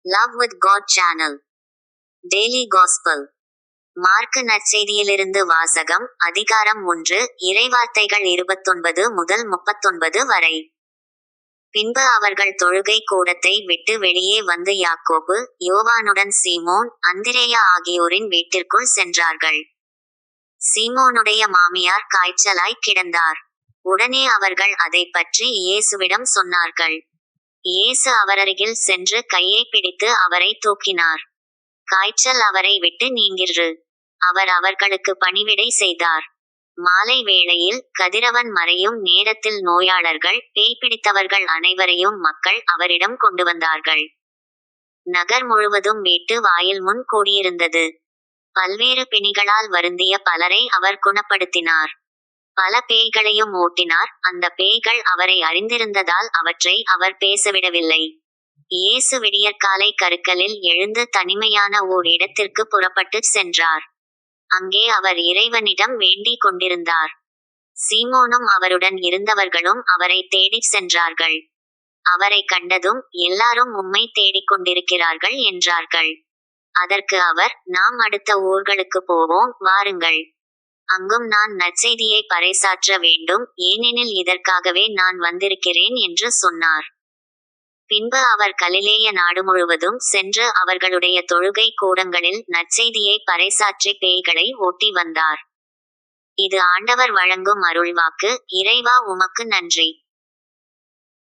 Love with God channel daily gospel. Mark நற்செய்தியிலிருந்து வாசகம். அதிகாரம் 1, இறைவார்த்தைகள் 29 முதல் 39 வரை. பின்பு அவர்கள் தொழுகை கூடத்தை விட்டு வெளியே வந்து யாக்கோபு, யோவானுடன் சீமோன், அந்திரேயா ஆகியோரின் வீட்டிற்குள் சென்றார்கள். சீமோனுடைய மாமியார் காய்ச்சலாய் கிடந்தார். உடனே அவர்கள் அதைப் பற்றி இயேசுவிடம் சொன்னார்கள். இயேசு அவரருகில் சென்று கையை பிடித்து அவரை தூக்கினார். காய்ச்சல் அவரை விட்டு நீங்கிற்று. அவர் அவர்களுக்கு பணிவிடை செய்தார். மாலை வேளையில் கதிரவன் மறையும் நேரத்தில் நோயாளர்கள், பேய் பிடித்தவர்கள் அனைவரையும் மக்கள் அவரிடம் கொண்டு வந்தார்கள். நகர் முழுவதும் வீட்டு வாயில் முன் கூடியிருந்தது. பல்வேறு பிணிகளால் வருந்திய பலரை அவர் குணப்படுத்தினார். பல பேய்களையும் ஓட்டினார். அந்த பேய்கள் அவரை அறிந்திருந்ததால் அவற்றை அவர் பேசவிடவில்லை. இயேசு விடியற்காலை கருக்கலில் எழுந்து தனிமையான ஓர் இடத்திற்கு புறப்பட்டுச் சென்றார். அங்கே அவர் இறைவனிடம் வேண்டிக் கொண்டிருந்தார். சீமோனும் அவருடன் இருந்தவர்களும் அவரை தேடிச் சென்றார்கள். அவரை கண்டதும், எல்லாரும் உம்மை தேடிக் கொண்டிருக்கிறார்கள் என்றார்கள். அதற்கு அவர், நாம் அடுத்த ஊர்களுக்கு போவோம், வாருங்கள். அங்கும் நான் நற்செய்தியை பறைசாற்ற வேண்டும், ஏனெனில் இதற்காகவே நான் வந்திருக்கிறேன் என்று சொன்னார். பின்பு அவர் கலிலேய நாடு முழுவதும் சென்று அவர்களுடைய தொழுகை கூடங்களில் நற்செய்தியை பறைசாற்றி பேய்களை ஓட்டி வந்தார். இது ஆண்டவர் வழங்கும் அருள்வாக்கு. இறைவா, உமக்கு நன்றி.